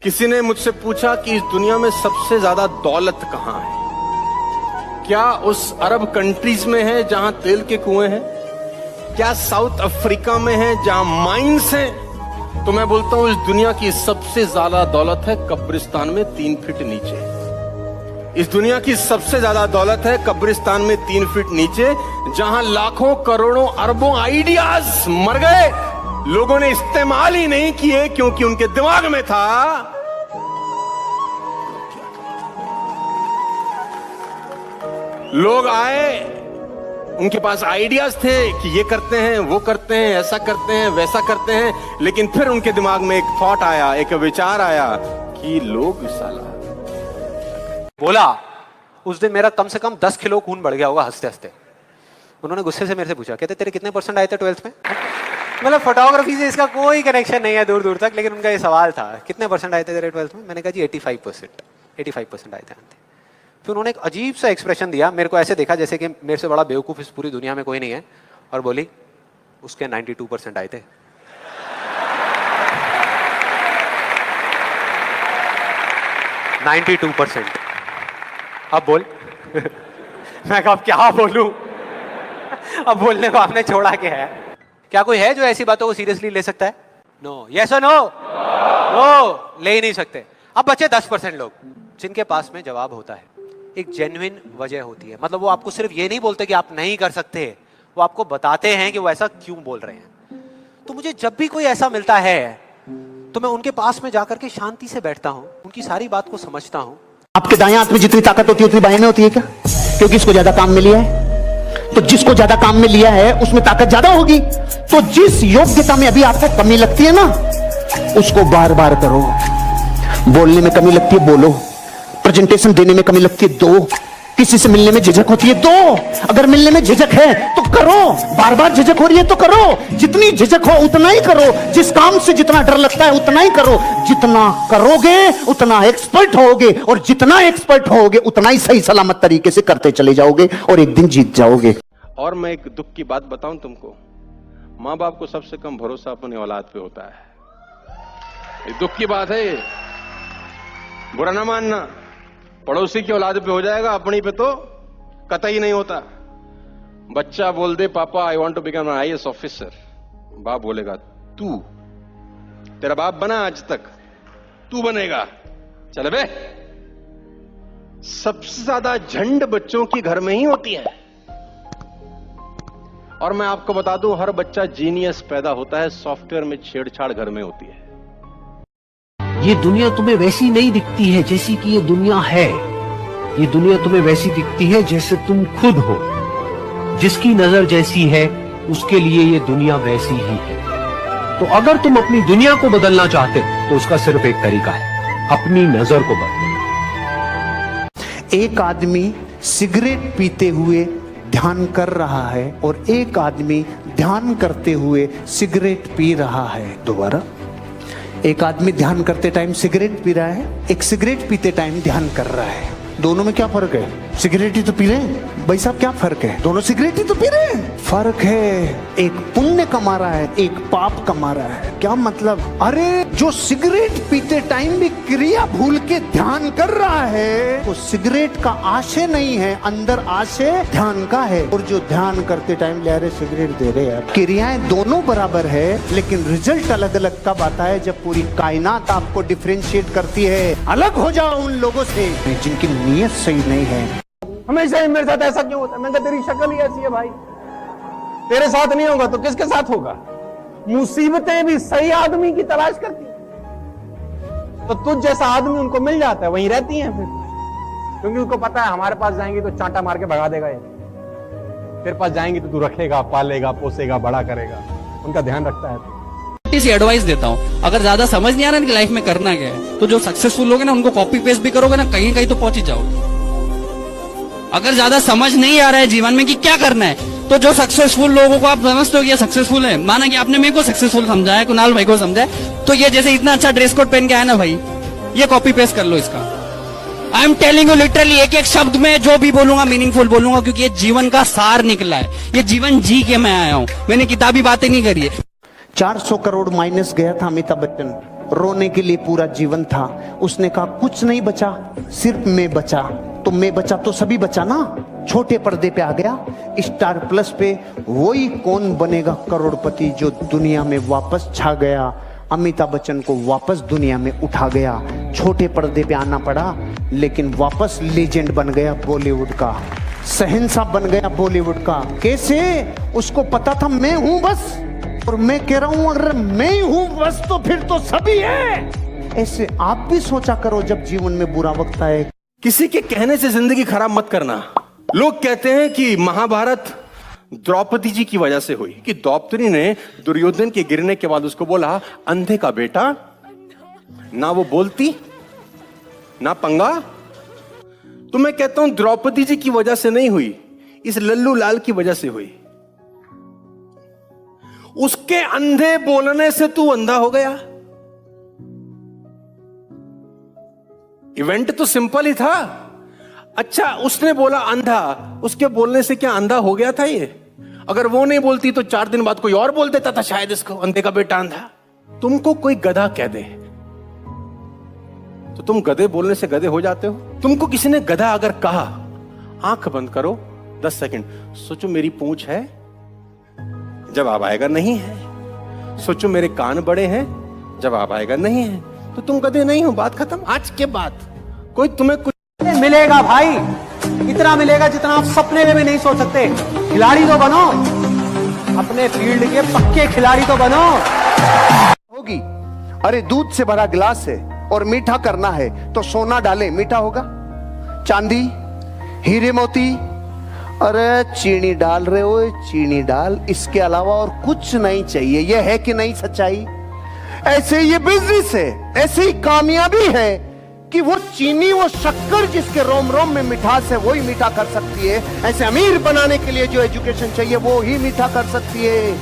किसी ने मुझसे पूछा कि इस दुनिया में सबसे ज्यादा दौलत कहां है? क्या उस अरब कंट्रीज में है जहां तेल के कुएं हैं? क्या साउथ अफ्रीका में है जहां माइंस हैं? तो मैं बोलता हूं इस दुनिया की सबसे ज्यादा दौलत है कब्रिस्तान में 3 फीट नीचे। इस दुनिया की सबसे ज्यादा दौलत है कब्रिस्तान में 3 फीट नीचे, जहां लाखों करोड़ों अरबों आइडियाज मर गए, लोगों ने इस्तेमाल ही नहीं किए क्योंकि उनके दिमाग में था लोग आए, उनके पास आइडियाज थे कि ये करते हैं, वो करते हैं, ऐसा करते हैं, वैसा करते हैं, लेकिन फिर उनके दिमाग में एक थॉट आया, एक विचार आया कि लोग साला बोला। उस दिन मेरा कम से कम 10 किलो खून बढ़ गया होगा हंसते हंसते। उन्होंने गुस्से से मेरे से पूछा, कहते तेरे कितने % आए थे 12th में? मतलब फोटोग्राफी से इसका कोई कनेक्शन नहीं है दूर दूर तक, लेकिन उनका ये सवाल था कितने % आए थे तेरे 12th में? मैंने कहा जी 85% आए थे। फिर उन्होंने एक अजीब सा एक्सप्रेशन दिया, मेरे को ऐसे देखा जैसे कि मेरे से बड़ा बेवकूफ इस पूरी दुनिया में कोई नहीं है, और बोली उसके 92% आए थे। अब बोल मैं कहा अब क्या बोलूं? अब बोलने को आपने छोड़ा क्या है? क्या कोई है जो ऐसी बातों को सीरियसली ले सकता है? नो। यस और नो? नो, ले ही नहीं सकते। अब बचे 10% लोग जिनके पास में जवाब होता है, एक जेन्युइन वजह होती है। मतलब वो आपको सिर्फ ये नहीं बोलते कि आप नहीं कर सकते, वो आपको बताते हैं कि वो ऐसा क्यों बोल रहे हैं। तो मुझे जब भी कोई ऐसा मिलता है तो मैं उनके पास में जाकर के शांति से बैठता हूं, उनकी सारी बात को समझता हूं। आपके दाएं हाथ में जितनी ताकत होती है उतनी बाएं में होती है क्या? क्योंकि इसको ज्यादा काम में लिया है। तो जिसको ज्यादा काम में लिया है उसमें ताकत ज्यादा होगी। तो जिस योग्यता में अभी आपको कमी लगती है ना, उसको बार बार करो। बोलने में कमी लगती है, बोलो। प्रेजेंटेशन देने में कमी लगती है, दो। किसी से मिलने में झिझक होती है, दो। अगर मिलने में झिझक है तो करो। बार बार झिझक हो रही है तो करो। जितनी झिझक हो उतना ही करो। जिस काम से जितना डर लगता है उतना ही करो। जितना करोगे उतना एक्सपर्ट होगे, और जितना एक्सपर्ट होगे उतना ही सही सलामत तरीके से करते चले जाओगे और एक दिन जीत जाओगे। और मैं एक दुख की बात बताऊं तुमको, मां बाप को सबसे कम भरोसा अपने औलाद पे होता है। ये दुख की बात है, बुरा ना मानना। पड़ोसी की औलाद पे हो जाएगा, अपनी पे तो कतई नहीं होता। बच्चा बोल दे पापा I want to become an IAS officer, बाप बोलेगा तू, तेरा बाप बना आज तक, तू बनेगा, चल बे। सबसे ज्यादा झंड बच्चों की घर में ही होती है। और मैं आपको बता दूं, हर बच्चा जीनियस पैदा होता है, सॉफ्टवेयर में छेड़छाड़ घर में होती है। ये दुनिया तुम्हें वैसी नहीं दिखती है जैसी कि ये दुनिया है। ये दुनिया तुम्हें वैसी दिखती है जैसे तुम खुद हो। जिसकी नजर जैसी है उसके लिए ये दुनिया वैसी ही है। तो अगर तुम अपनी दुनिया को बदलना चाहते तो उसका सिर्फ एक तरीका है, अपनी नजर को बदलना। एक आदमी सिगरेट पीते हुए ध्यान कर रहा है और एक आदमी ध्यान करते हुए सिगरेट पी रहा है। दोबारा, एक आदमी ध्यान करते टाइम सिगरेट पी रहा है, एक सिगरेट पीते टाइम ध्यान कर रहा है। दोनों में क्या फर्क है? सिगरेट ही तो पी रहे हैं भाई साहब, क्या फर्क है? दोनों सिगरेट ही तो पी रहे हैं। फर्क है, एक पुण्य कमा रहा है, एक पाप कमा रहा है। क्या मतलब? अरे जो सिगरेट पीते टाइम भी क्रिया भूल के ध्यान कर रहा है, वो सिगरेट का आशय नहीं है, अंदर आशय ध्यान का है। और जो ध्यान करते टाइम ले रहे सिगरेट दे रहे हैं, क्रियाएं दोनों बराबर है, लेकिन रिजल्ट अलग अलग कब आता है? जब पूरी कायनात आपको डिफरेंशिएट करती है। अलग हो जाओ उन लोगों से जिनकी नीयत सही नहीं है। हमेशा ही मेरे साथ ऐसा क्यों होता है? मैं कहा तेरी शक्ल ही ऐसी है भाई, तेरे साथ नहीं होगा तो किसके साथ होगा? मुसीबतें भी सही आदमी की तलाश करती हैं। तो तुझ जैसा आदमी उनको मिल जाता है, वहीं रहती हैं फिर, क्योंकि उनको पता है हमारे पास जाएंगी तो चांटा मार के भगा देगा ये, तेरे पास जाएंगी तो तू रखेगा, पालेगा, पोसेगा, बड़ा करेगा, उनका ध्यान रखता है। इसी एडवाइस देता हूँ, अगर ज्यादा समझ नहीं आ रहा है कि लाइफ में करना क्या है, तो जो सक्सेसफुल लोग हैं ना उनको कॉपी पेस्ट भी करोगे ना, कहीं कहीं तो पहुंच ही जाओगे। अगर ज्यादा समझ नहीं आ रहा है जीवन में कि क्या करना है, तो जो सक्सेसफुल लोगों को आप समझते हो कि ये सक्सेसफुल है, माना कि आपने मेरे को सक्सेसफुल समझा है, कुणाल भाई को समझा है, तो ये जैसे इतना अच्छा ड्रेस कोड पहन के आया ना भाई, ये कॉपी पेस्ट कर लो इसका। I am telling you literally, एक एक शब्द में जो भी बोलूंगा मीनिंगफुल बोलूंगा, क्योंकि ये जीवन का सार निकला है। ये जीवन जी के मैं आया हूँ, मैंने किताबी बातें नहीं करी है। 400 करोड़ माइनस गया था अमिताभ बच्चन रोने के लिए पूरा जीवन था। उसने कहा कुछ नहीं बचा, सिर्फ मैं बचा। तो मैं बचा तो सभी बचा ना। छोटे पर्दे पे आ गया, स्टार प्लस पे वही कौन बनेगा करोड़पति जो दुनिया में वापस छा गया। अमिताभ बच्चन को वापस दुनिया में उठा गया। छोटे पर्दे पे आना पड़ा, लेकिन वापस लेजेंड बन गया बॉलीवुड का, शहंशाह बन गया बॉलीवुड का। कैसे? उसको पता था मैं हूं बस, और मैं कह रहा हूं अगर मैं हूं बस तो फिर तो सभी है। ऐसे आप भी सोचा करो जब जीवन में बुरा वक्त आए। किसी के कहने से जिंदगी खराब मत करना। लोग कहते हैं कि महाभारत द्रौपदी जी की वजह से हुई, कि द्रौपदी ने दुर्योधन के गिरने के बाद उसको बोला अंधे का बेटा, ना वो बोलती ना पंगा। तो मैं कहता हूं द्रौपदी जी की वजह से नहीं हुई, इस लल्लू लाल की वजह से हुई। उसके अंधे बोलने से तू अंधा हो गया। इवेंट तो सिंपल ही था। अच्छा, उसने बोला अंधा, उसके बोलने से क्या अंधा हो गया था ये? अगर वो नहीं बोलती तो 4 दिन बाद कोई और बोल देता था शायद इसको, अंधे का बेटा अंधा। तुमको कोई गधा कह दे तो तुम गधे बोलने से गधे हो जाते हो? तुमको किसी ने गधा अगर कहा, आंख बंद करो 10 सेकंड, सोचो मेरी पूंछ है? जवाब आएगा नहीं है। सोचो मेरे कान बड़े हैं? जवाब आएगा नहीं है। तो तुम गधे नहीं हो, बात खत्म। आज के बाद कोई तुम्हें कुछ मिलेगा भाई, इतना मिलेगा जितना आप सपने में भी नहीं सोच सकते। खिलाड़ी तो बनो, अपने फील्ड के पक्के खिलाड़ी तो बनो। होगी, अरे दूध से भरा गिलास है और मीठा करना है तो सोना डाले, मीठा होगा? चांदी, हीरे मोती, अरे चीनी डाल रहे हो, चीनी डाल, इसके अलावा और कुछ नहीं चाहिए। यह है कि नहीं सच्चाई? ऐसे ये बिजनेस है, ऐसे ही कामयाबी है कि वो चीनी, वो शक्कर जिसके रोम रोम में मिठास है वही मीठा कर सकती है। ऐसे अमीर बनाने के लिए जो एजुकेशन चाहिए वो ही मीठा कर सकती है।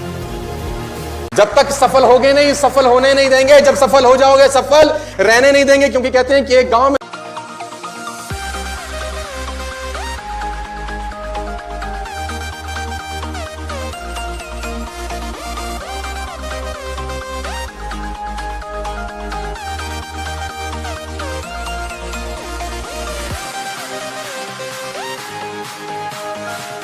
जब तक सफल होगे नहीं, सफल होने नहीं देंगे। जब सफल हो जाओगे, सफल रहने नहीं देंगे। क्योंकि कहते हैं कि एक गांव में